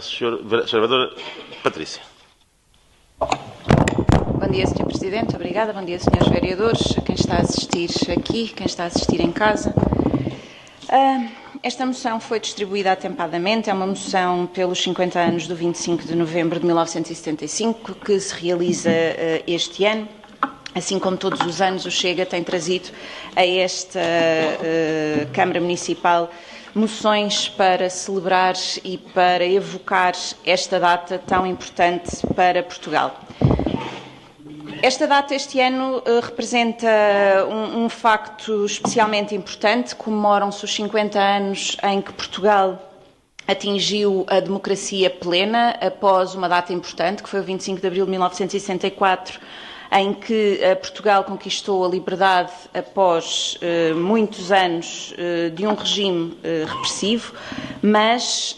Senhora Vereadora Patrícia. Bom dia, Sr. Presidente. Obrigada. Bom dia, Srs. Vereadores, a quem está a assistir aqui, quem está a assistir em casa. Esta moção foi distribuída atempadamente. É uma moção pelos 50 anos do 25 de novembro de 1975, que se realiza este ano. Assim como todos os anos, o Chega tem trazido a esta Câmara Municipal moções para celebrar e para evocar esta data tão importante para Portugal. Esta data este ano representa um facto especialmente importante. Comemoram-se os 50 anos em que Portugal atingiu a democracia plena após uma data importante, que foi o 25 de abril de 1964, em que Portugal conquistou a liberdade após muitos anos de um regime repressivo, mas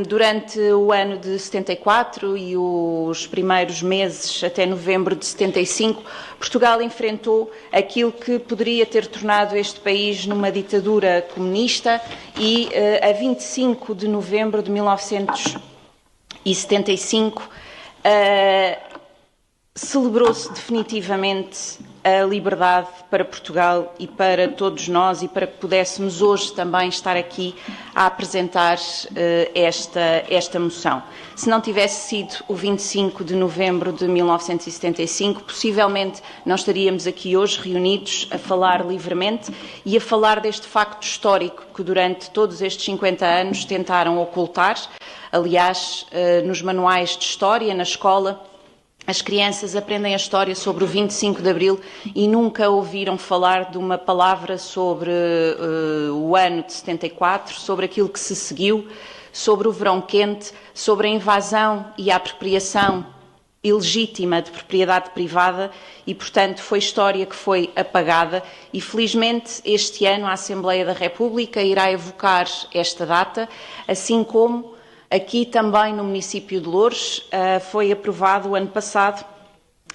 durante o ano de 74 e os primeiros meses até novembro de 75, Portugal enfrentou aquilo que poderia ter tornado este país numa ditadura comunista e a 25 de novembro de 1975 celebrou-se definitivamente a liberdade para Portugal e para todos nós, e para que pudéssemos hoje também estar aqui a apresentar esta moção. Se não tivesse sido o 25 de novembro de 1975, possivelmente não estaríamos aqui hoje reunidos a falar livremente e a falar deste facto histórico que durante todos estes 50 anos tentaram ocultar. Aliás, nos manuais de história, na escola, as crianças aprendem a história sobre o 25 de Abril e nunca ouviram falar de uma palavra sobre o ano de 74, sobre aquilo que se seguiu, sobre o verão quente, sobre a invasão e a apropriação ilegítima de propriedade privada e, portanto, foi história que foi apagada e, felizmente, este ano a Assembleia da República irá evocar esta data, assim como aqui também no município de Loures foi aprovado o ano passado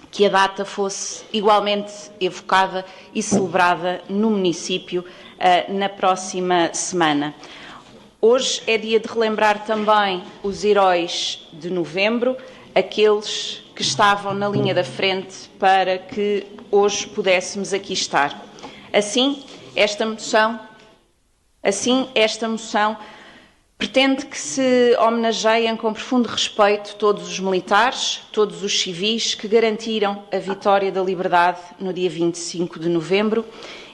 que a data fosse igualmente evocada e celebrada no município na próxima semana. Hoje é dia de relembrar também os heróis de novembro, aqueles que estavam na linha da frente para que hoje pudéssemos aqui estar. Assim, esta moção pretende que se homenageiem com profundo respeito todos os militares, todos os civis que garantiram a vitória da liberdade no dia 25 de novembro,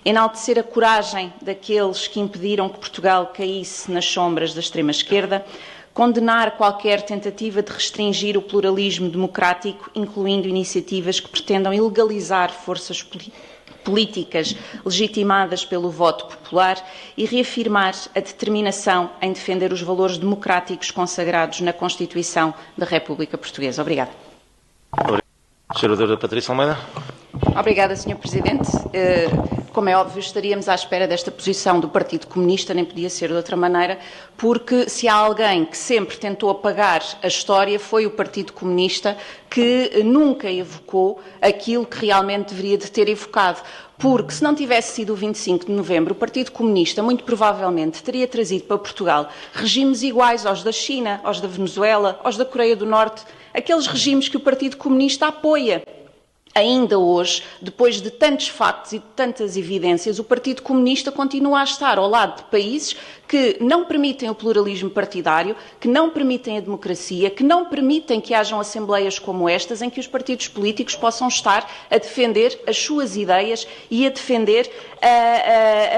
enaltecer a coragem daqueles que impediram que Portugal caísse nas sombras da extrema-esquerda, condenar qualquer tentativa de restringir o pluralismo democrático, incluindo iniciativas que pretendam ilegalizar forças políticas legitimadas pelo voto popular e reafirmar a determinação em defender os valores democráticos consagrados na Constituição da República Portuguesa. Obrigada. Senhora Patrícia Almeida. Obrigada, Sr. Presidente. Como é óbvio, estaríamos à espera desta posição do Partido Comunista, nem podia ser de outra maneira, porque se há alguém que sempre tentou apagar a história foi o Partido Comunista, que nunca evocou aquilo que realmente deveria de ter evocado. Porque se não tivesse sido o 25 de novembro, o Partido Comunista muito provavelmente teria trazido para Portugal regimes iguais aos da China, aos da Venezuela, aos da Coreia do Norte, aqueles regimes que o Partido Comunista apoia. Ainda hoje, depois de tantos factos e de tantas evidências, o Partido Comunista continua a estar ao lado de países que não permitem o pluralismo partidário, que não permitem a democracia, que não permitem que hajam assembleias como estas, em que os partidos políticos possam estar a defender as suas ideias e a defender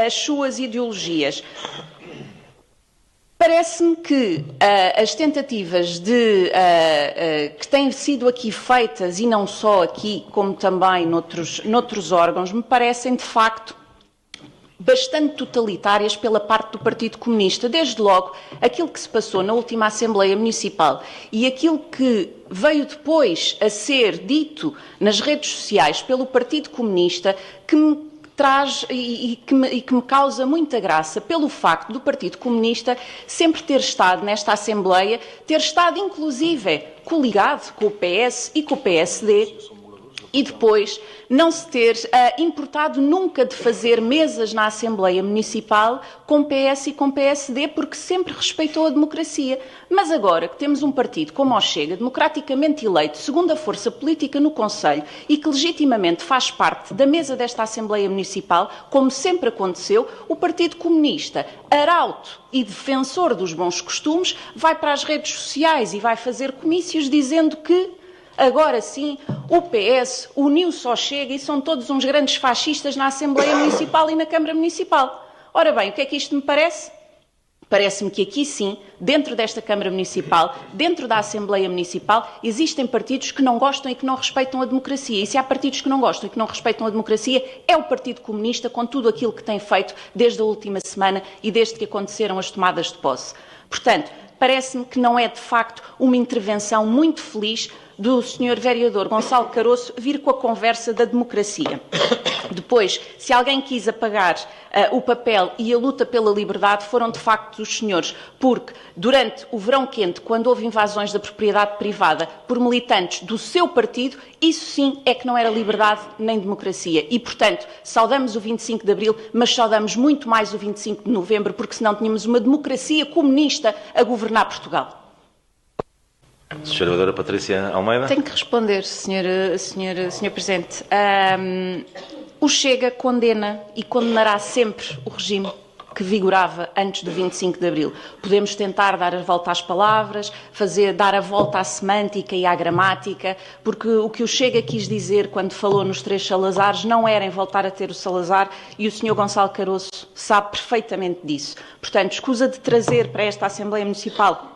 as suas ideologias. Parece-me que as tentativas que têm sido aqui feitas, e não só aqui, como também noutros órgãos, me parecem, de facto, bastante totalitárias pela parte do Partido Comunista. Desde logo, aquilo que se passou na última Assembleia Municipal e aquilo que veio depois a ser dito nas redes sociais pelo Partido Comunista, que me traz e que me causa muita graça pelo facto do Partido Comunista sempre ter estado nesta Assembleia, ter estado inclusive coligado com o PS e com o PSD, e depois não se ter importado nunca de fazer mesas na Assembleia Municipal com PS e com PSD, porque sempre respeitou a democracia. Mas agora que temos um partido como o Chega, democraticamente eleito, segunda força política no Conselho e que legitimamente faz parte da mesa desta Assembleia Municipal, como sempre aconteceu, o Partido Comunista, arauto e defensor dos bons costumes, vai para as redes sociais e vai fazer comícios dizendo que agora sim, o PS uniu-se ao Chega e são todos uns grandes fascistas na Assembleia Municipal e na Câmara Municipal. Ora bem, o que é que isto me parece? Parece-me que aqui sim, dentro desta Câmara Municipal, dentro da Assembleia Municipal, existem partidos que não gostam e que não respeitam a democracia. E se há partidos que não gostam e que não respeitam a democracia, é o Partido Comunista, com tudo aquilo que tem feito desde a última semana e desde que aconteceram as tomadas de posse. Portanto, parece-me que não é de facto uma intervenção muito feliz do Sr. Vereador Gonçalo Caroço vir com a conversa da democracia. Depois, se alguém quis apagar o papel e a luta pela liberdade, foram de facto os senhores, porque durante o verão quente, quando houve invasões da propriedade privada por militantes do seu partido, isso sim é que não era liberdade nem democracia. E, portanto, saudamos o 25 de Abril, mas saudamos muito mais o 25 de Novembro, porque senão tínhamos uma democracia comunista a governar Portugal. Sra. Vereadora Patrícia Almeida. Tenho que responder, Sr. Presidente. O Chega condena e condenará sempre o regime que vigorava antes do 25 de Abril. Podemos tentar dar a volta às palavras, dar a volta à semântica e à gramática, porque o que o Chega quis dizer quando falou nos 3 Salazares não era em voltar a ter o Salazar, e o Sr. Gonçalo Caroço sabe perfeitamente disso. Portanto, escusa de trazer para esta Assembleia Municipal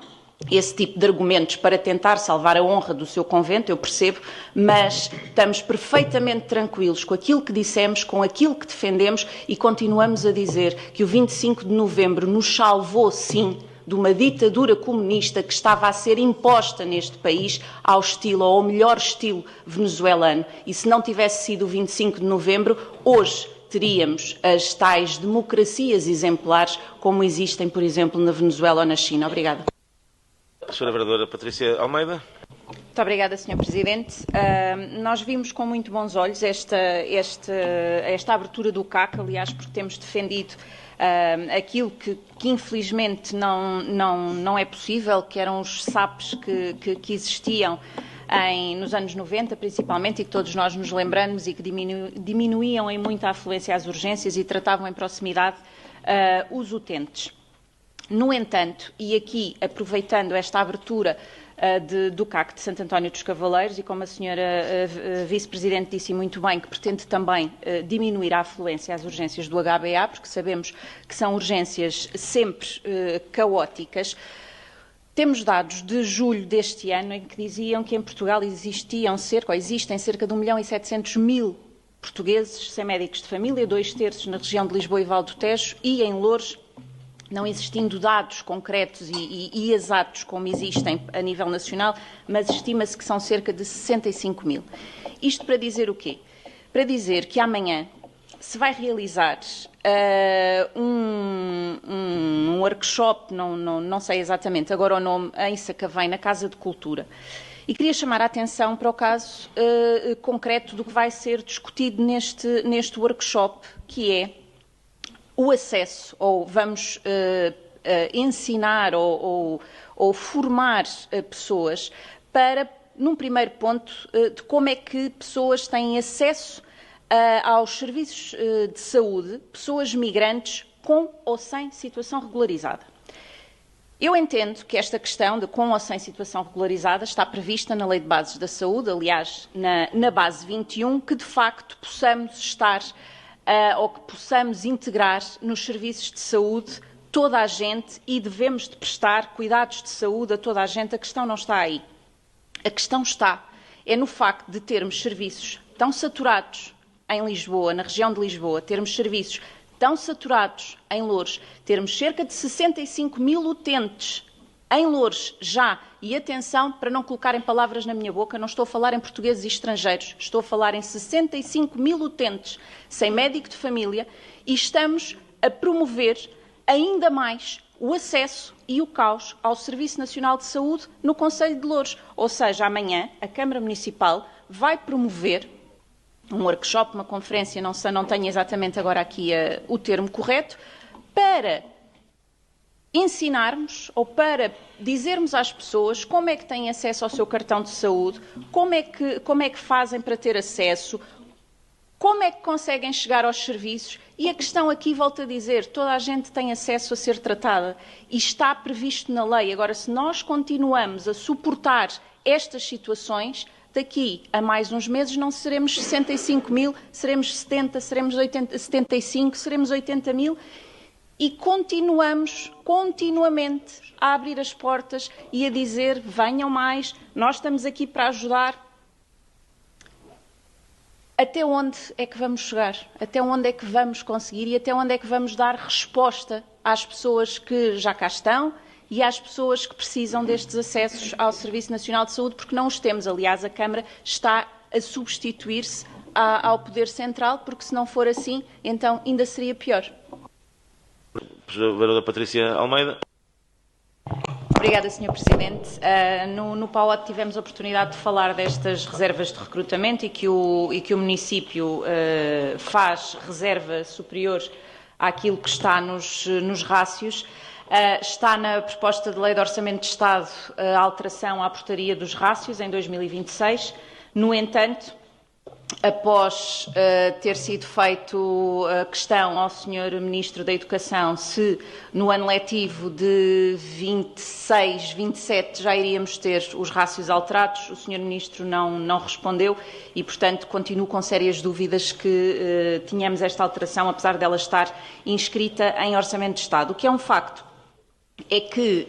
esse tipo de argumentos para tentar salvar a honra do seu convento, eu percebo, mas estamos perfeitamente tranquilos com aquilo que dissemos, com aquilo que defendemos, e continuamos a dizer que o 25 de Novembro nos salvou, sim, de uma ditadura comunista que estava a ser imposta neste país ao melhor estilo venezuelano. E se não tivesse sido o 25 de Novembro, hoje teríamos as tais democracias exemplares como existem, por exemplo, na Venezuela ou na China. Obrigada. Sra. Vereadora Patrícia Almeida. Muito obrigada, Sr. Presidente. Nós vimos com muito bons olhos esta abertura do CAC, aliás, porque temos defendido aquilo que infelizmente não é possível, que eram os SAPs que existiam nos anos 90, principalmente, e que todos nós nos lembramos, e que diminuíam em muito a afluência às urgências e tratavam em proximidade os utentes. No entanto, e aqui aproveitando esta abertura do CAC de Santo António dos Cavaleiros, e como a senhora Vice-Presidente disse muito bem, que pretende também diminuir a afluência às urgências do HBA, porque sabemos que são urgências sempre caóticas. Temos dados de julho deste ano em que diziam que em Portugal existem cerca de 1.700.000 portugueses sem médicos de família, 2/3 na região de Lisboa e Val do Tejo, e em Loures, não existindo dados concretos e exatos como existem a nível nacional, mas estima-se que são cerca de 65.000. Isto para dizer o quê? Para dizer que amanhã se vai realizar um workshop, não sei exatamente agora o nome, em Sacavém, na Casa de Cultura. E queria chamar a atenção para o caso concreto do que vai ser discutido neste workshop, que é o acesso, ou vamos ensinar ou formar pessoas para, num primeiro ponto, de como é que pessoas têm acesso aos serviços de saúde, pessoas migrantes com ou sem situação regularizada. Eu entendo que esta questão de com ou sem situação regularizada está prevista na Lei de Bases da Saúde, aliás, na base 21, que de facto possamos estar ou que possamos integrar nos serviços de saúde toda a gente, e devemos de prestar cuidados de saúde a toda a gente. A questão não está aí. A questão é no facto de termos serviços tão saturados em Lisboa, na região de Lisboa, termos serviços tão saturados em Loures, termos cerca de 65.000 utentes em Loures já, e atenção para não colocarem palavras na minha boca, não estou a falar em portugueses e estrangeiros, estou a falar em 65.000 utentes sem médico de família, e estamos a promover ainda mais o acesso e o caos ao Serviço Nacional de Saúde no Concelho de Loures. Ou seja, amanhã a Câmara Municipal vai promover um workshop, uma conferência, não sei, não tenho exatamente agora aqui o termo correto, para ensinarmos ou para dizermos às pessoas como é que têm acesso ao seu cartão de saúde, como é que fazem para ter acesso, como é que conseguem chegar aos serviços. E a questão aqui, volto a dizer, toda a gente tem acesso a ser tratada e está previsto na lei. Agora, se nós continuamos a suportar estas situações, daqui a mais uns meses não seremos 65 mil, seremos 70, seremos 80, 75, seremos 80 mil e continuamente a abrir as portas e a dizer venham mais, nós estamos aqui para ajudar. Até onde é que vamos chegar? Até onde é que vamos conseguir e até onde é que vamos dar resposta às pessoas que já cá estão e às pessoas que precisam destes acessos ao Serviço Nacional de Saúde, porque não os temos. Aliás, a Câmara está a substituir-se ao Poder Central, porque se não for assim, então ainda seria pior. Vereadora Patrícia Almeida. Obrigada, Sr. Presidente. No PAOT tivemos a oportunidade de falar destas reservas de recrutamento e que o município faz reserva superior àquilo que está nos rácios. Está na proposta de lei de Orçamento de Estado a alteração à portaria dos rácios em 2026. No entanto, após ter sido feito a questão ao Sr. Ministro da Educação se no ano letivo de 26-27 já iríamos ter os rácios alterados, o Sr. Ministro não respondeu e, portanto, continuo com sérias dúvidas que tínhamos esta alteração, apesar dela estar inscrita em Orçamento de Estado. O que é um facto é que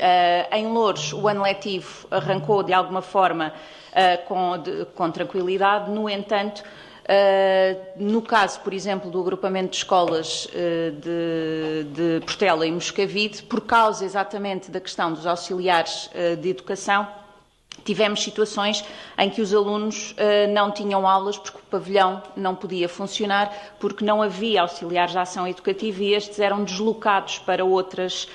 em Loures o ano letivo arrancou de alguma forma com tranquilidade. No entanto, no caso, por exemplo, do agrupamento de escolas de Portela e Moscavide, por causa exatamente da questão dos auxiliares de educação, tivemos situações em que os alunos não tinham aulas porque o pavilhão não podia funcionar, porque não havia auxiliares de ação educativa e estes eram deslocados para outras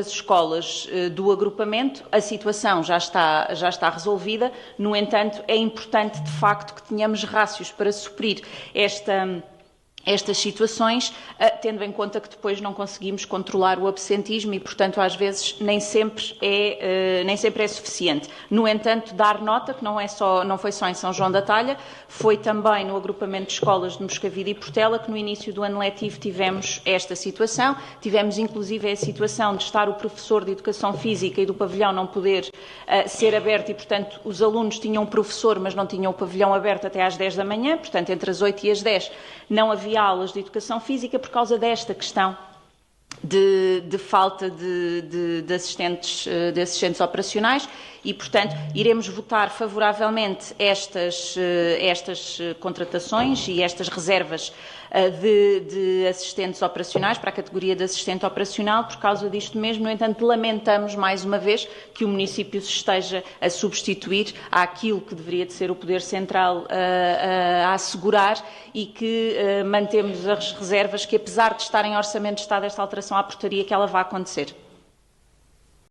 escolas do agrupamento. A situação já está resolvida, no entanto, é importante, de facto, que tenhamos rácios para suprir estas situações, tendo em conta que depois não conseguimos controlar o absentismo e, portanto, às vezes nem sempre é suficiente. No entanto, dar nota que não foi só em São João da Talha, foi também no agrupamento de escolas de Moscavide e Portela que no início do ano letivo tivemos esta situação. Tivemos inclusive a situação de estar o professor de Educação Física e do pavilhão não poder ser aberto e, portanto, os alunos tinham um professor, mas não tinham o pavilhão aberto até às 10 da manhã, portanto, entre as 8 e as 10 não havia aulas de Educação Física por causa desta questão de falta de assistentes operacionais e, portanto, iremos votar favoravelmente estas contratações e estas reservas de assistentes operacionais para a categoria de assistente operacional por causa disto mesmo. No entanto, lamentamos mais uma vez que o município se esteja a substituir àquilo que deveria de ser o Poder Central a assegurar e que mantemos as reservas que, apesar de estar em Orçamento de Estado esta alteração à portaria, que ela vai acontecer.